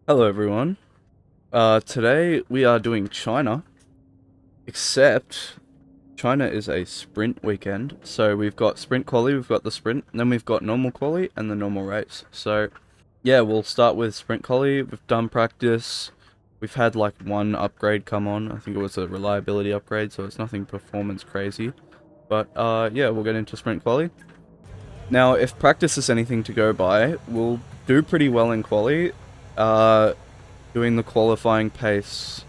Hello everyone. Today we are doing China, except China is a sprint weekend. So we've got sprint quali, we've got the sprint, and then we've got normal quali and the normal race. So yeah, we'll start with sprint quali. We've done practice. We've had like one upgrade come on. I think it was a reliability upgrade, so it's nothing performance crazy. But yeah, we'll get into sprint quali. Now, if practice is anything to go by, we'll do pretty well in quali. Doing the qualifying pace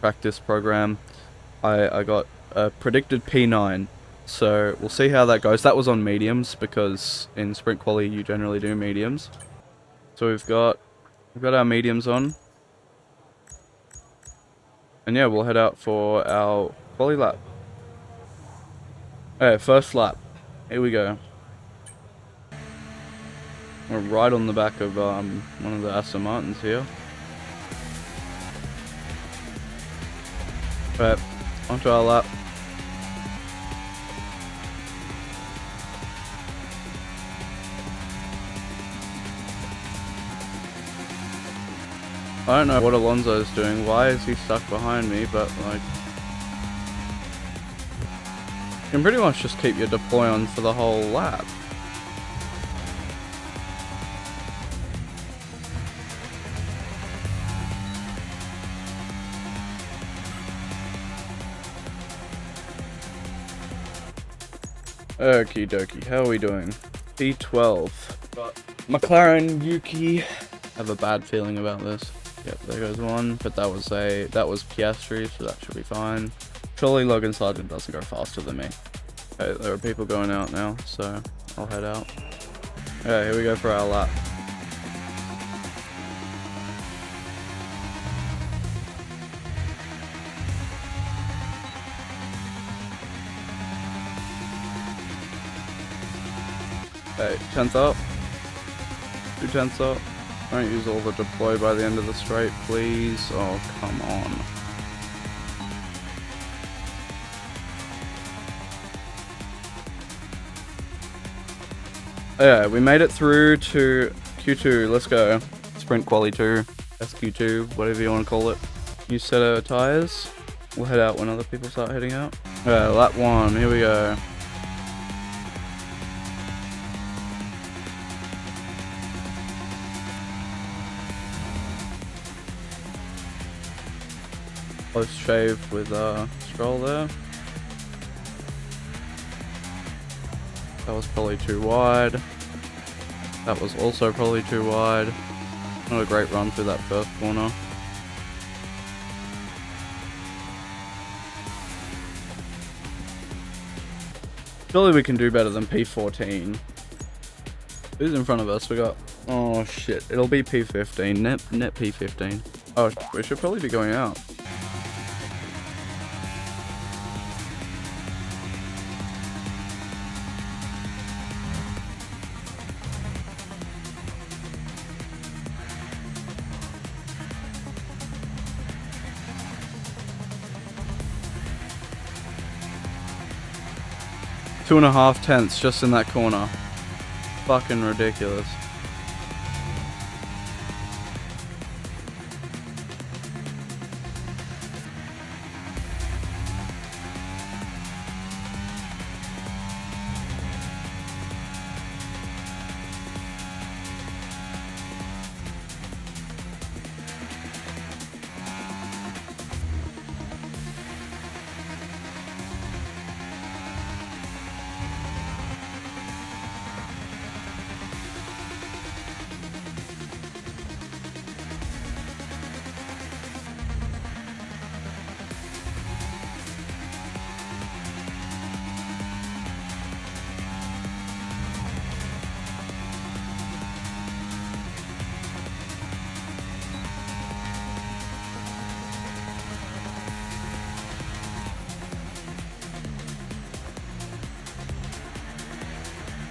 practice program, I got a predicted P9, so we'll see how that goes. That was on mediums because in sprint quali you generally do mediums. So we've got our mediums on, and yeah, we'll head out for our quali lap. Okay, first lap. Here we go. We're right on the back of one of the Aston Martins here. Right, onto our lap. I don't know what Alonso's doing. Why is he stuck behind me? But like, you can pretty much just keep your deploy on for the whole lap. Okie dokie, how are we doing? P12. Got McLaren, Yuki. I have a bad feeling about this. Yep, there goes one. But that was Piastri, so that should be fine. Surely Logan Sargent doesn't go faster than me. Okay, there are people going out now, so I'll head out. Okay, here we go for our lap. Okay, 10th up. 2 tenths up. Don't use all the deploy by the end of the straight, please. Oh, come on. Yeah, we made it through to Q2. Let's go. Sprint quali 2, SQ2, whatever you want to call it. New set of tires. We'll head out when other people start heading out. Yeah, lap 1. Here we go. Close shave with Stroll there. That was probably too wide. That was also probably too wide. Not a great run through that first corner. Surely we can do better than P14. Who's in front of us? We got... Oh shit, it'll be P15. Net P15. Oh, we should probably be going out. Two and a half tenths just in that corner. Fucking ridiculous.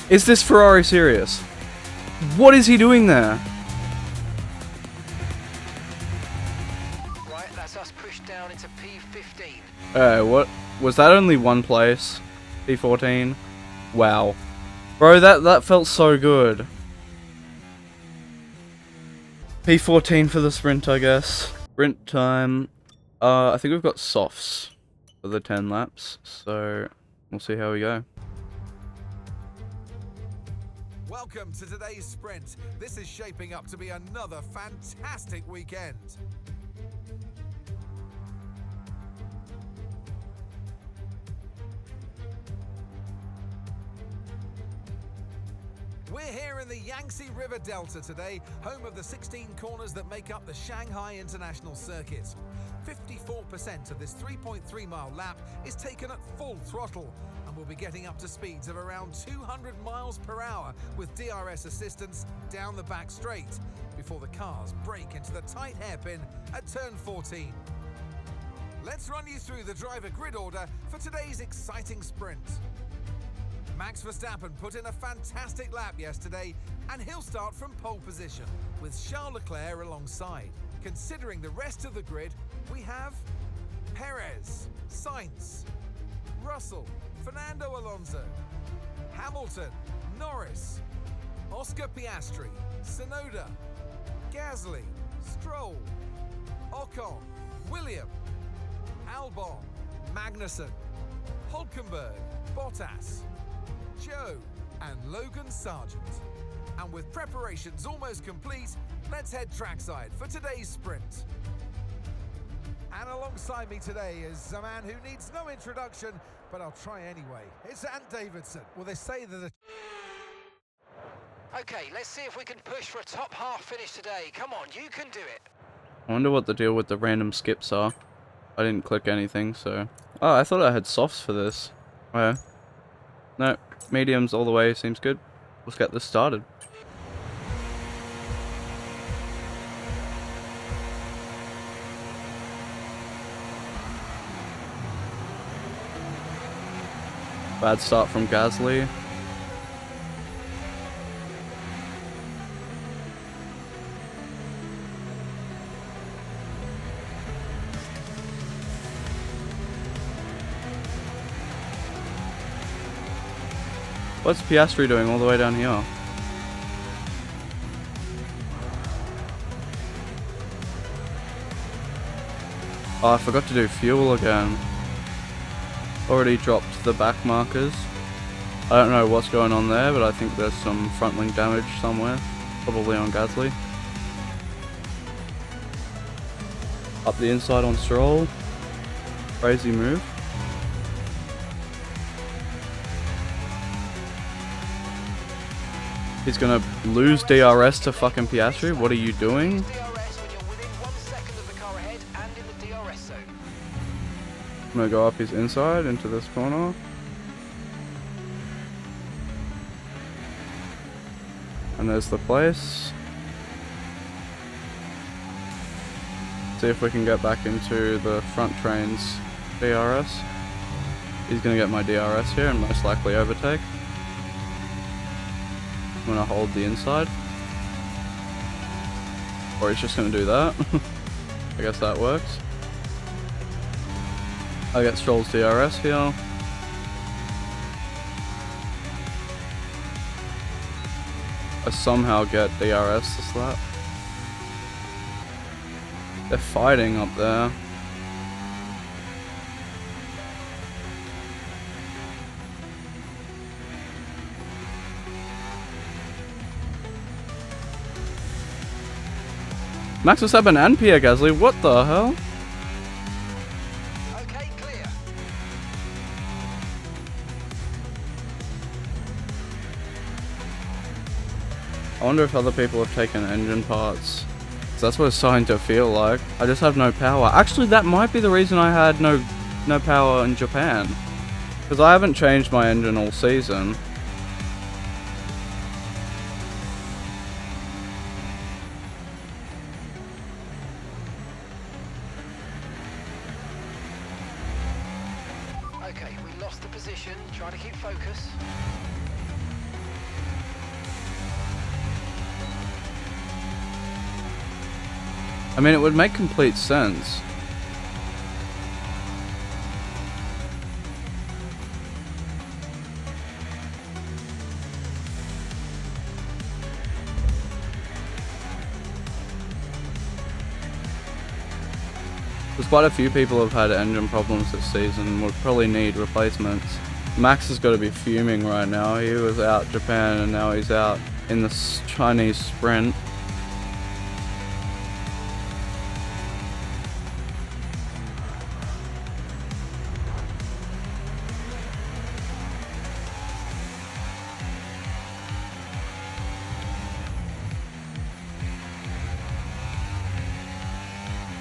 Is this Ferrari serious? What is he doing there? Right, that's us pushed down into P15. What? Was that only one place? P14? Wow. Bro, that felt so good. P14 for the sprint, I guess. Sprint time. I think we've got softs for the 10 laps, so we'll see how we go. Welcome to today's sprint. This is shaping up to be another fantastic weekend. We're here in the Yangtze River Delta today, home of the 16 corners that make up the Shanghai International Circuit. 54% of this 3.3-mile lap is taken at full throttle, and we'll be getting up to speeds of around 200 miles per hour with DRS assistance down the back straight before the cars break into the tight hairpin at turn 14. Let's run you through the driver grid order for today's exciting sprint. Max Verstappen put in a fantastic lap yesterday, and he'll start from pole position with Charles Leclerc alongside. Considering the rest of the grid, we have Perez, Sainz, Russell, Fernando Alonso, Hamilton, Norris, Oscar Piastri, Tsunoda, Gasly, Stroll, Ocon, Williams, Albon, Magnussen, Hülkenberg, Bottas, Joe and Logan Sargent. And with preparations almost complete, let's head trackside for today's sprint. And alongside me today is a man who needs no introduction, but I'll try anyway. It's Ant Davidson. Well, they say that Okay, let's see if we can push for a top half finish today. Come on, you can do it. I wonder what the deal with the random skips are. I didn't click anything, so... Oh, I thought I had softs for this. Oh, no, mediums all the way seems good. Let's get this started. Bad start from Gasly. What's Piastri doing all the way down here? Oh, I forgot to do fuel again. Already dropped the back markers. I don't know what's going on there, but I think there's some front wing damage somewhere. Probably on Gasly. Up the inside on Stroll. Crazy move. He's gonna lose DRS to fucking Piastri? What are you doing? DRS when you're within 1 second of the car ahead and in the DRS zone. I'm gonna go up his inside into this corner. And there's the place. See if we can get back into the front train's DRS. He's gonna get my DRS here and most likely overtake. I'm gonna hold the inside. Or he's just gonna do that. I guess that works. I get Stroll's DRS here. I somehow get DRS this lap. They're fighting up there. Max Verstappen and Pierre Gasly, what the hell? Okay, clear. I wonder if other people have taken engine parts. 'Cause that's what it's starting to feel like. I just have no power. Actually, that might be the reason I had no power in Japan. Because I haven't changed my engine all season. Okay, we lost the position. Try to keep focus. I mean, it would make complete sense. There's quite a few people who've had engine problems this season, would probably need replacements. Max has got to be fuming right now. He was out Japan and now he's out in the Chinese sprint.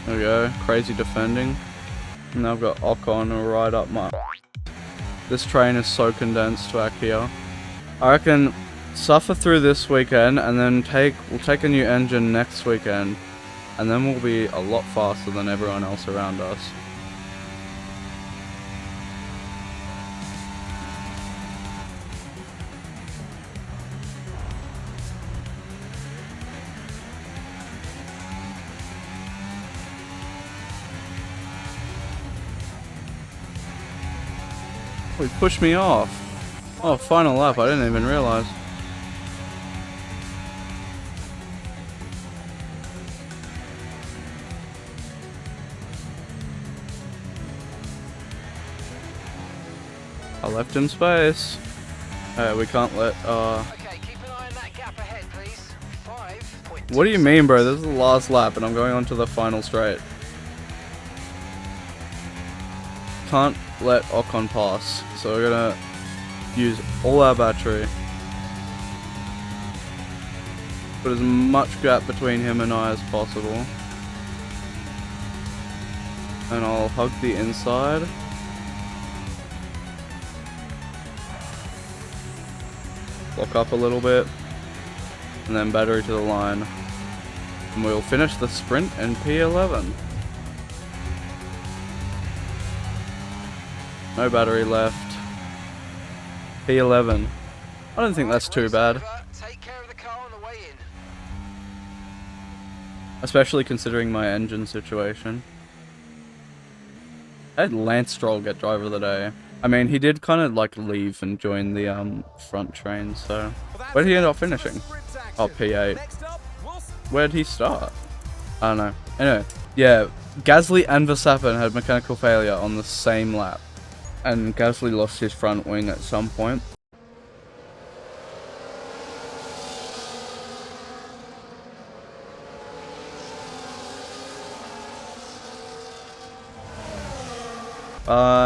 There we go, crazy defending. And I've got Ocon right up my... This train is so condensed back here. I reckon suffer through this weekend and then we'll take a new engine next weekend. And then we'll be a lot faster than everyone else around us. He pushed me off. Oh, final lap, I didn't even realize. I left him space. We can't let, Okay, keep an eye on that gap ahead, please. 5.2. What do you mean, bro? This is the last lap and I'm going on to the final straight. Can't let Ocon pass, so we're gonna use all our battery. Put as much gap between him and I as possible. And I'll hug the inside. Lock up a little bit. And then battery to the line. And we'll finish the sprint in P11. No battery left. P11. I don't think that's too bad. Take care of the car on the way in. Especially considering my engine situation. I had Lance Stroll get driver of the day. I mean, he did kind of like leave and join the front train, so... Where did he end up finishing? Oh, P8. Where did he start? I don't know. Anyway, yeah, Gasly and Verstappen had mechanical failure on the same lap. And Gasly lost his front wing at some point.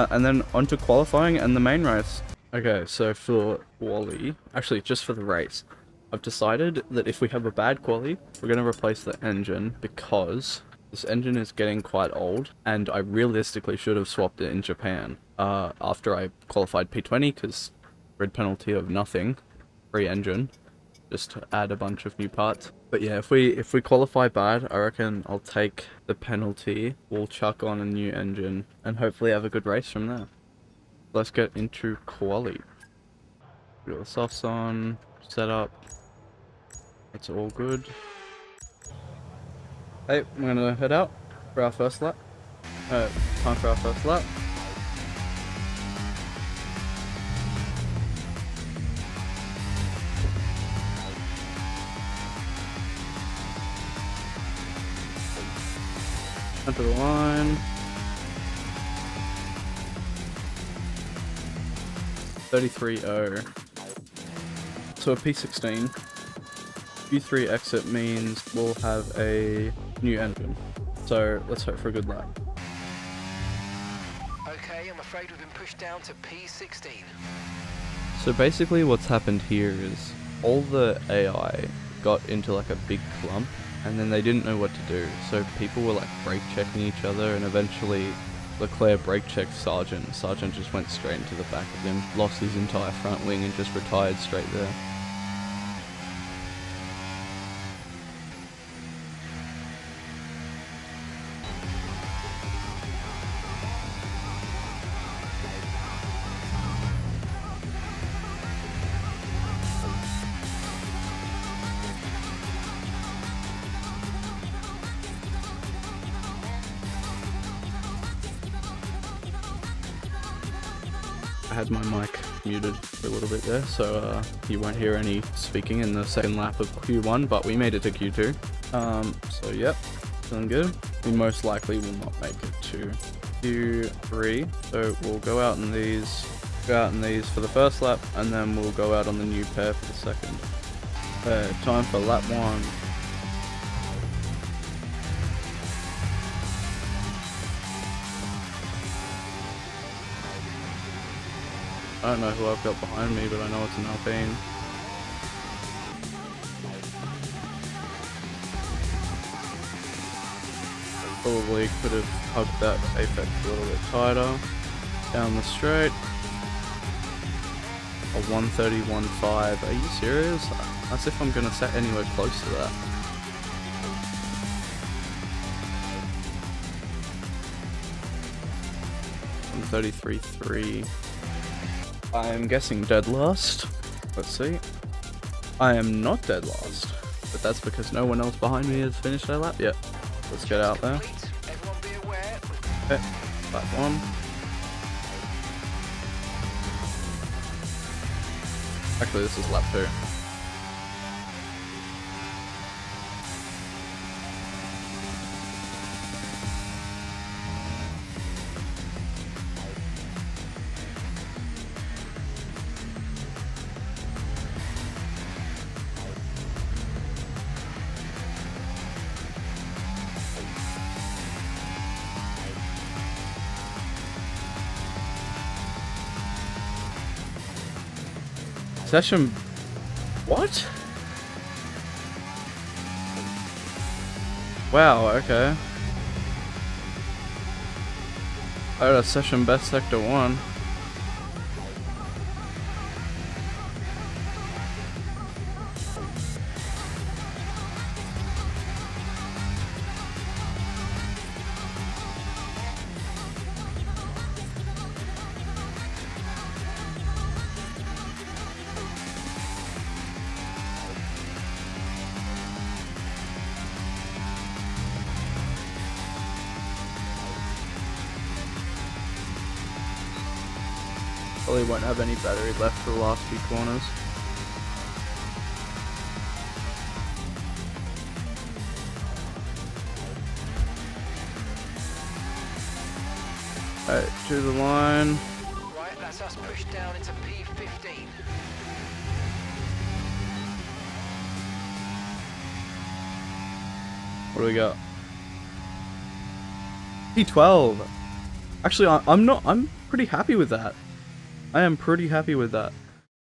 And then onto qualifying and the main race. Okay, so for Quali, actually just for the race, I've decided that if we have a bad Quali, we're going to replace the engine because this engine is getting quite old and I realistically should have swapped it in Japan after I qualified P20 because red penalty of nothing, free engine, just to add a bunch of new parts. But yeah, if we qualify bad, I reckon I'll take the penalty, we'll chuck on a new engine and hopefully have a good race from there. Let's get into Quali. We got the softs on, set up. It's all good. Hey, we're gonna head out for our first lap. Time for our first lap. Onto the line. 33.0. So a P16. Q3 exit means we'll have a new engine. So let's hope for a good lap. Okay, I'm afraid we've been pushed down to P16. So basically what's happened here is all the AI got into like a big clump and then they didn't know what to do. So people were like brake checking each other and eventually Leclerc brake checked Sargent. Sargent just went straight into the back of him, lost his entire front wing and just retired straight there. I had my mic muted for a little bit there, so you won't hear any speaking in the second lap of Q1, but we made it to Q2. So yep, feeling good. we most likely will not make it to Q3. So we'll go out in these for the first lap, and then we'll go out on the new pair for the second. Time for lap 1. I don't know who I've got behind me, but I know it's an Alpine. Probably could have hugged that apex a little bit tighter. Down the straight. A 131.5. Are you serious? As if I'm gonna set anywhere close to that. I'm 33.3. I'm guessing dead last. Let's see. I am not dead last, but that's because no one else behind me has finished their lap yet. Let's get out there. Everyone be aware. Okay, lap 1. Actually, this is lap 2. Session... What? Wow, okay. I got a session best sector 1. Probably won't have any battery left for the last few corners. Alright, to the line. Right, that's us pushed down into P15. What do we got? P12. Actually, I'm pretty happy with that. I am pretty happy with that.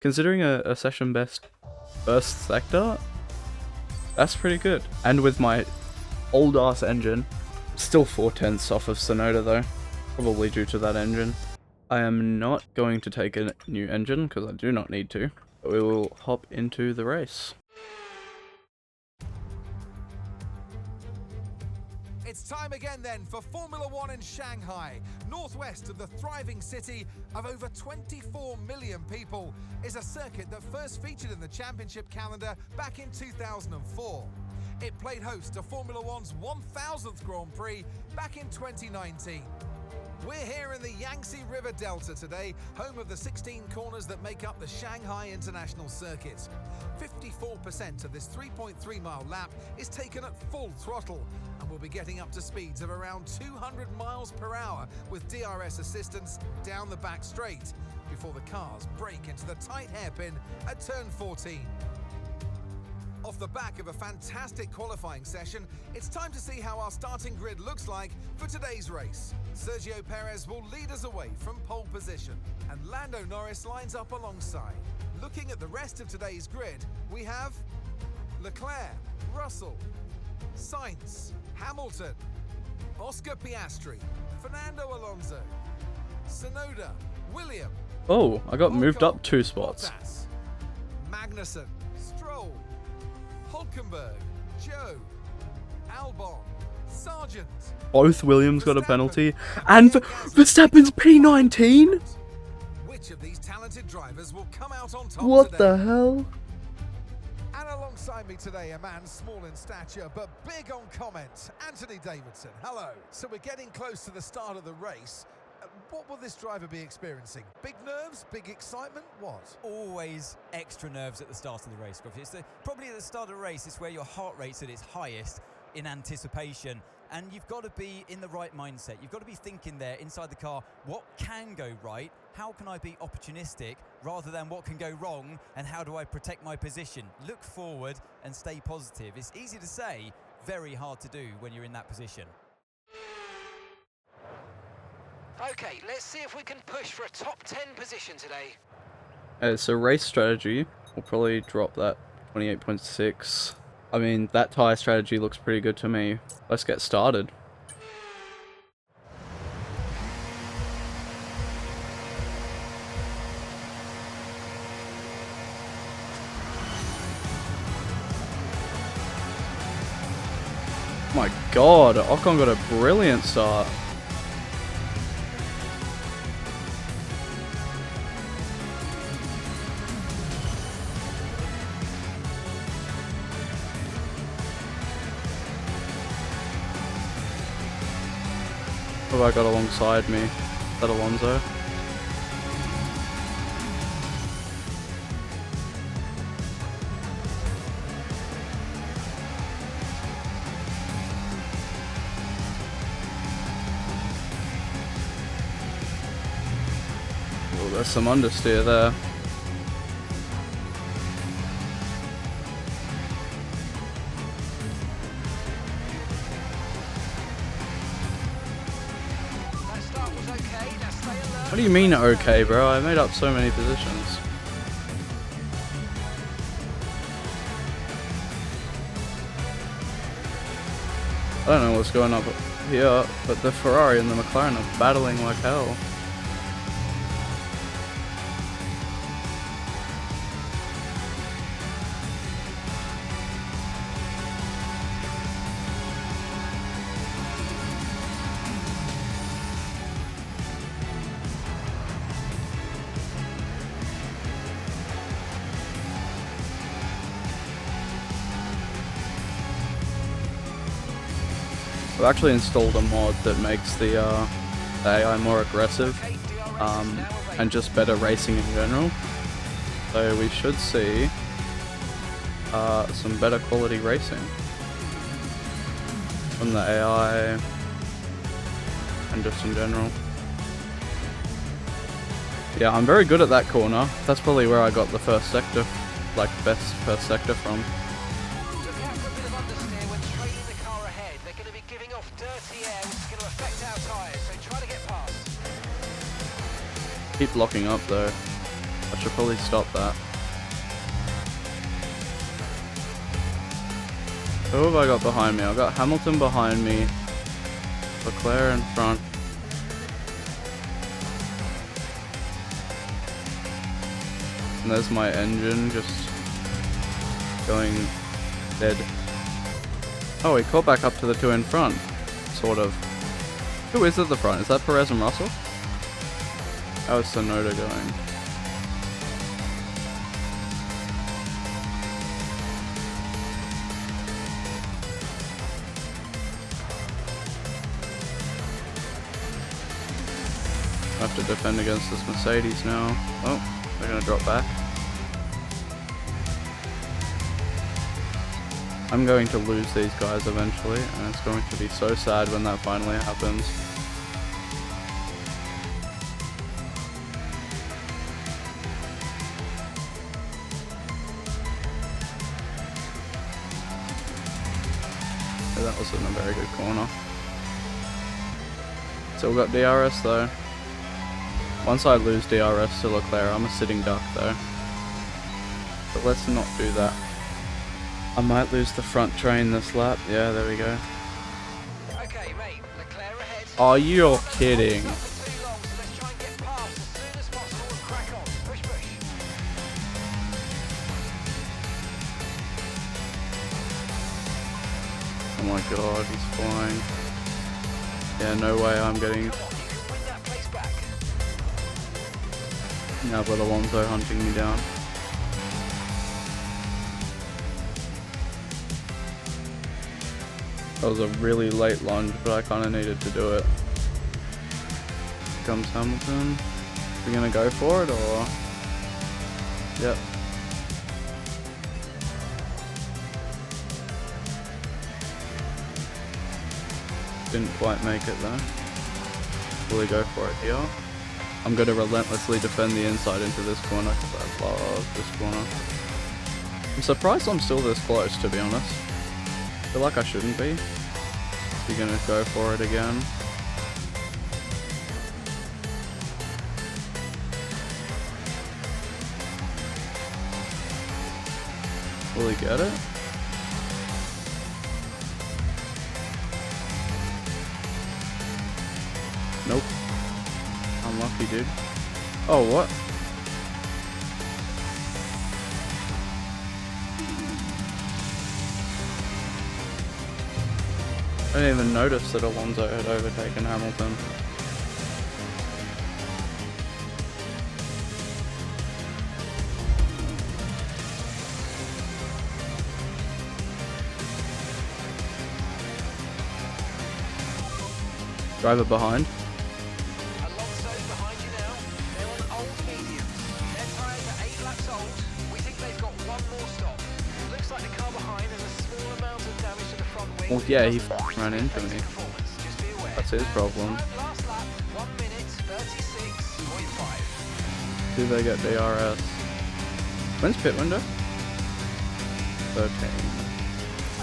Considering a session best first sector, that's pretty good. And with my old ass engine, still 4/10 off of Sonoda though, probably due to that engine. I am not going to take a new engine because I do not need to. But we will hop into the race. It's time again then for Formula One in Shanghai. Northwest of the thriving city of over 24 million people is a circuit that first featured in the championship calendar back in 2004. It played host to Formula One's 1000th Grand Prix back in 2019. We're here in the Yangtze River Delta today, home of the 16 corners that make up the Shanghai International Circuit. 54% of this 3.3-mile lap is taken at full throttle, and we'll be getting up to speeds of around 200 miles per hour with DRS assistance down the back straight before the cars break into the tight hairpin at turn 14. Off the back of a fantastic qualifying session, it's time to see how our starting grid looks like for today's race. Sergio Perez will lead us away from pole position, and Lando Norris lines up alongside. Looking at the rest of today's grid, we have Leclerc, Russell, Sainz, Hamilton, Oscar Piastri, Fernando Alonso, Sonoda, William. Oh, I got moved Ocon, up 2 spots. Bottas, Magnussen, Stroll, Hulkenberg, Joe, Albon, Sargent. Both Williams got a penalty, and Verstappen's P19? Which of these talented drivers will come out on top What today? the hell? And alongside me today, a man small in stature but big on comment, Anthony Davidson. Hello. So we're getting close to the start of the race. What will this driver be experiencing? Big nerves? Big excitement? What? Always extra nerves at the start of the race, Scruffy. Probably at the start of the race, it's where your heart rate's at its highest. in anticipation. And you've got to be in the right mindset. You've got to be thinking there inside the car, what can go right? How can I be opportunistic rather than what can go wrong? And how do I protect my position? Look forward and stay positive. It's easy to say, very hard to do when you're in that position. Okay, let's see if we can push for a top 10 position today. So race strategy, we'll probably drop that 28.6. I mean, that tyre strategy looks pretty good to me. Let's get started. My god, Ocon got a brilliant start. Who have I got alongside me? Is that Alonso? Oh, there's some understeer there. What do you mean okay, bro? I made up so many positions. I don't know what's going on here, but the Ferrari and the McLaren are battling like hell. I've actually installed a mod that makes the AI more aggressive and just better racing in general. So we should see some better quality racing from the AI and just in general. Yeah, I'm very good at that corner. That's probably where I got the first sector, like best first sector from. Keep locking up though. I should probably stop that. Who have I got behind me? I've got Hamilton behind me. Leclerc in front. And there's my engine just going dead. Oh, he caught back up to the two in front. Sort of. Who is at the front? Is that Perez and Russell? How is Sonoda going? I have to defend against this Mercedes now. Oh, they're gonna drop back. I'm going to lose these guys eventually, and it's going to be so sad when that finally happens. That wasn't a very good corner. Still got DRS though. Once I lose DRS to Leclerc, I'm a sitting duck though. But let's not do that. I might lose the front train this lap. Yeah, there we go. Okay, mate. Leclerc ahead. Oh, you're kidding. Oh my god, he's flying. Yeah, no way I'm getting... Now but Alonso hunting me down. That was a really late lunge, but I kind of needed to do it. Here comes Hamilton. Are we gonna go for it, or...? Yep. Didn't quite make it though. Will he go for it here? I'm going to relentlessly defend the inside into this corner because I love this corner. I'm surprised I'm still this close, to be honest. I feel like I shouldn't be. Is he going to go for it again? Will he get it? Nope. Unlucky, dude. Oh, what? I didn't even notice that Alonso had overtaken Hamilton. Driver behind. Alonso behind you now. They're on old mediums. Their tyres are 8 laps old. We think they've got one more stop. Looks like the car behind has a small amount of damage to the front wing. Well, yeah, he ran into me. Just be aware. That's his problem. Last lap, 1 minute 36.5. Do they get DRS? When's pit window? 13.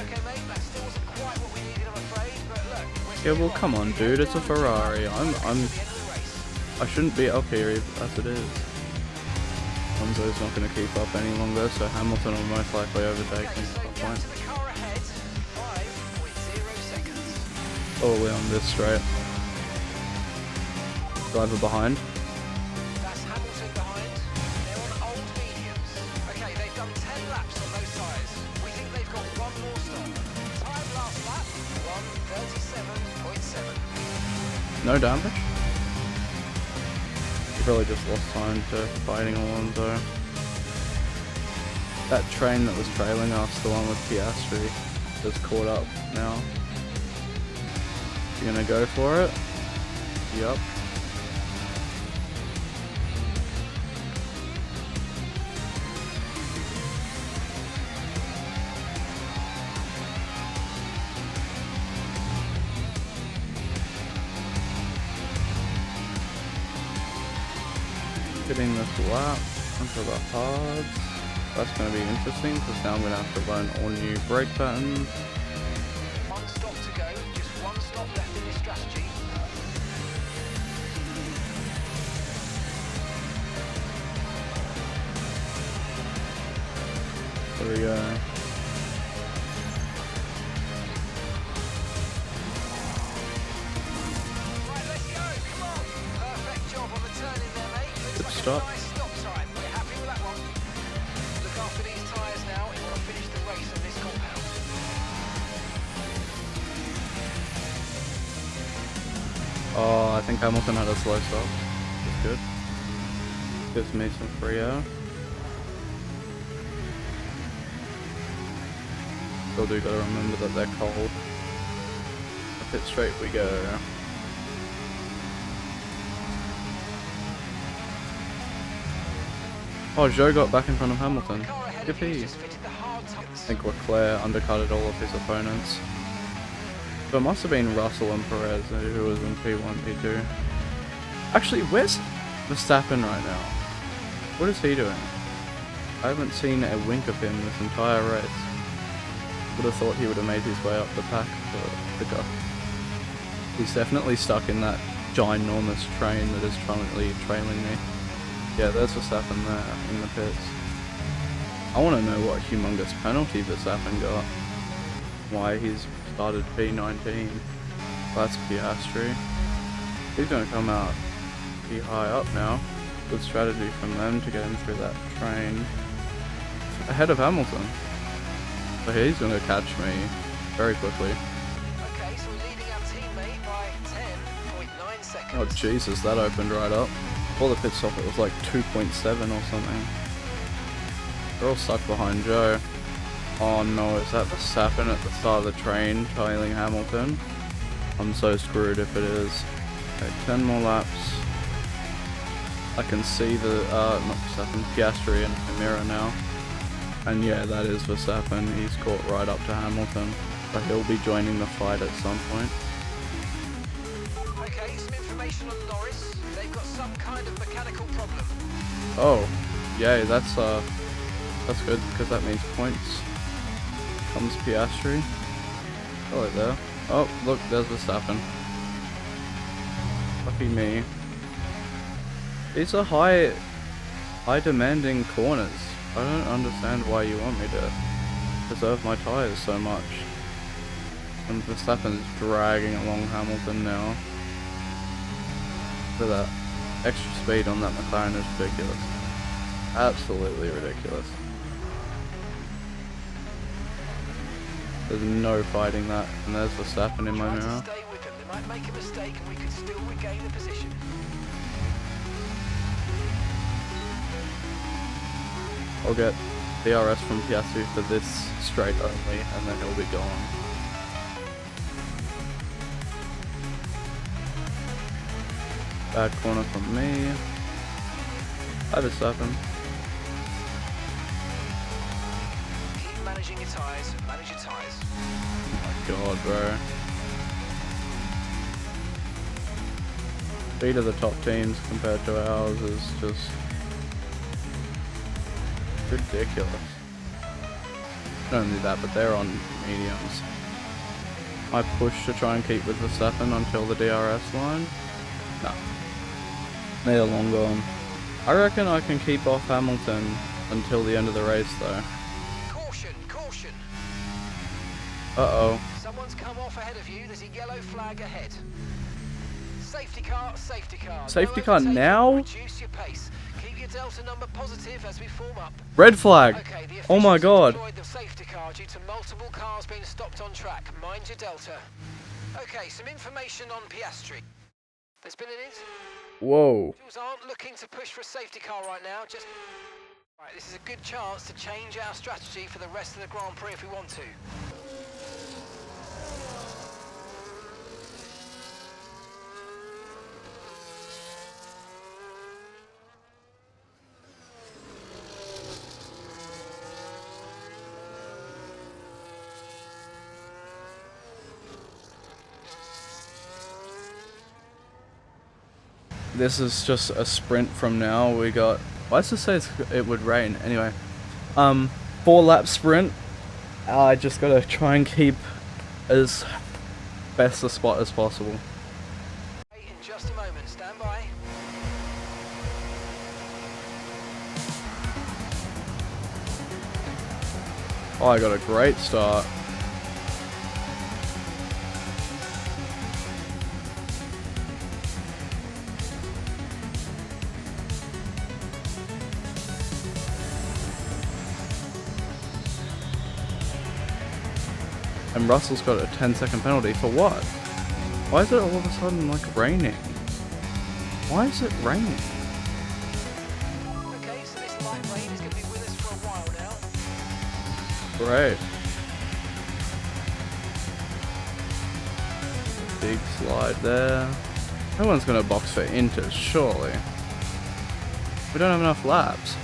Okay, mate, that still wasn't quite what we needed, I'm afraid. But look, we're Yeah, well, still come on, dude. It's a Ferrari. I shouldn't be up here as it is. Alonso's not going to keep up any longer, so Hamilton will most likely overtake him at some point. Probably on this straight. Driver behind. That's Hamilton behind. They're on old mediums. Okay, they've done 10 laps on those tyres. We think they've got one more stop. Time last lap, 1:37.7. No damage. He probably just lost time to fighting Alonso. That train that was trailing us, the one with Piastri, is caught up now. You gonna go for it? Yup. Getting this lap onto the hards. That's going to be interesting because now I'm going to have to learn all new brake patterns. One stop to go, just one stop left in this strategy. There we go. Right, let's go, come on. Perfect job on the turn in there, mate. Looks Good like stop. a nice stop time. We're happy with that one. Look after these tyres now if you want to finish the race on this compound. Oh, I think Hamilton had a slow stop. That's good. Gives me some free air. Still do gotta remember that they're cold. Pit straight we go. Oh, Joe got back in front of Hamilton. Car ahead of you Yippee. just fitted the hard I tyres. think Leclerc undercutted all of his opponents. So it must have been Russell and Perez who was in P1, P2. Actually, where's Verstappen right now? What is he doing? I haven't seen a wink of him this entire race. Would have thought he would have made his way up the pack quicker. He's definitely stuck in that ginormous train that is currently trailing me. Yeah, there's Verstappen there in the pits. I want to know what humongous penalty Verstappen got. Why he's started P19. That's Piastri. He's going to come out pretty high up now. Good strategy from them to get him through that train. Ahead of Hamilton. So he's going to catch me very quickly. Okay, so we're leading our teammate by 10.9 seconds. Oh Jesus, that opened right up. Before the pit stop it was like 2.7 or something. They're all stuck behind Joe. Oh no, is that Verstappen at the start of the train trailing Hamilton? I'm so screwed if it is. Okay, 10 more laps. I can see the, not Verstappen, Piastri in the mirror now. And yeah, that is Verstappen. He's caught right up to Hamilton. But he'll be joining the fight at some point. information on Norris. They've got some kind of mechanical problem. Oh, yay, that's good, because that means points. Comes Piastri. Hello there. Oh, look, there's Verstappen. Lucky me. These are high demanding corners. I don't understand why you want me to preserve my tyres so much. And Verstappen is dragging along Hamilton now. Look at that. Extra speed on that McLaren is ridiculous. Absolutely ridiculous. There's no fighting that. And there's Verstappen in my Try to mirror. stay with them. They might make a mistake and we could still regain the position. I'll get DRS from Piastri for this straight only, and then he'll be gone. Bad corner from me. Hi Verstappen. Keep managing your tyres. Manage your tyres. Oh my god, bro. Speed of the top teams compared to ours is just ridiculous. Not only that, but they're on mediums. I push to try and keep with Verstappen until the DRS line. No. They're long gone. I reckon I can keep off Hamilton until the end of the race though. Caution, caution. Uh-oh. Someone's come off ahead of you. There's a yellow flag ahead. Safety car, safety car. Safety No car overtaking. now? Reduce your pace. Keep your delta number positive as we form up. Red flag! Okay, the Oh my officials have god. deployed the safety car due to multiple cars being stopped on track. Mind your delta. Okay, some information on Piastri. There's been an incident. Whoa. Officials aren't looking to push for a safety car right now. Just right. This is a good chance to change our strategy for the rest of the Grand Prix if we want to. This is just a sprint from now. We got... Why does it say it would rain? Anyway. 4-lap sprint. I just gotta try and keep as best a spot as possible. In just a moment, stand by. Oh, I got a great start. And Russell's got a 10-second penalty for what? Why is it all of a sudden like raining? Why is it raining? Okay, so this light rain is going to be with us for a while now. Great. Big slide there. No one's gonna box for Inter, surely. We don't have enough laps.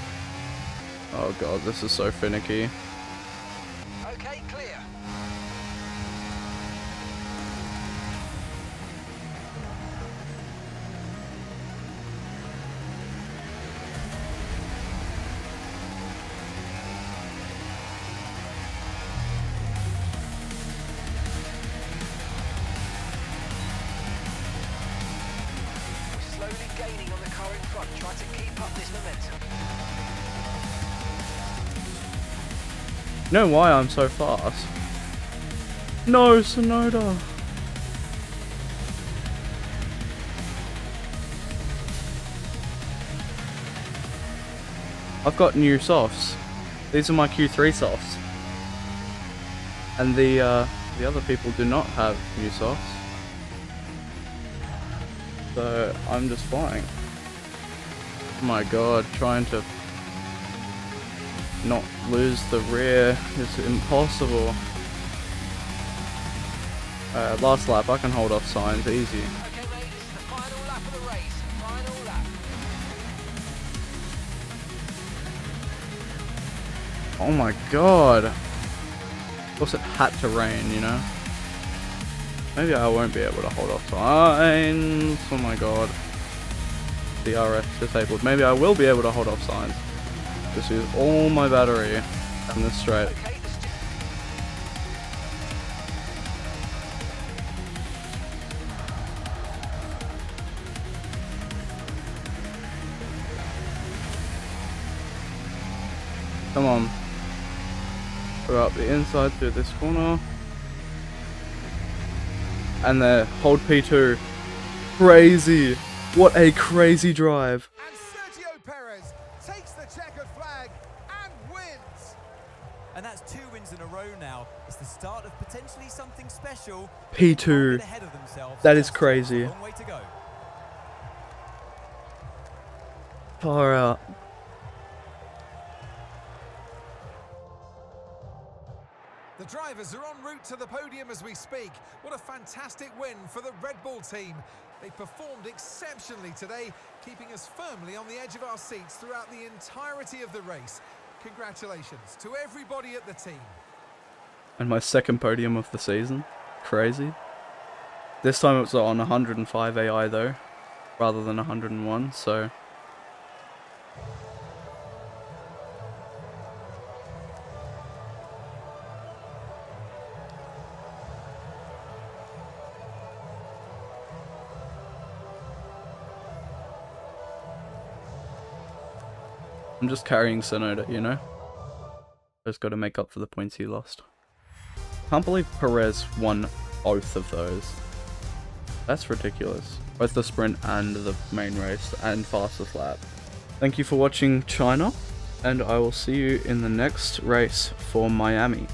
Oh god, this is so finicky. Okay, clear. Slowly gaining on the car in front. Try to keep up this momentum. You know why I'm so fast? No, Sonoda! I've got new softs. These are my Q3 softs. And the other people do not have new softs. So I'm just flying. Oh my god, trying to not lose the rear is impossible. Last lap, I can hold off signs easy. Okay, mate, this is the final lap of the race. Final lap. Oh my god. Of course it had to rain, you know. Maybe I won't be able to hold off signs. Oh my god. DRS disabled. Maybe I will be able to hold off signs. Just use all my battery in this straight. Okay, Come on. Go up the inside through this corner. And there, hold P2. Crazy. What a crazy drive. And Sergio Perez takes the checkered flag and wins. And that's 2 wins in a row now. It's the start of potentially something special. P2. Ahead of themselves. That is Yes, crazy. a long way to go. Far out. The drivers are en route to the podium as we speak. What a fantastic win for the Red Bull team. They performed exceptionally today, keeping us firmly on the edge of our seats throughout the entirety of the race. Congratulations to everybody at the team. And my second podium of the season. Crazy. This time it was on 105 AI though, rather than 101, so... I'm just carrying Sonoda, you know? Just gotta make up for the points he lost. Can't believe Perez won both of those. That's ridiculous. Both the sprint and the main race and fastest lap. Thank you for watching China, and I will see you in the next race for Miami.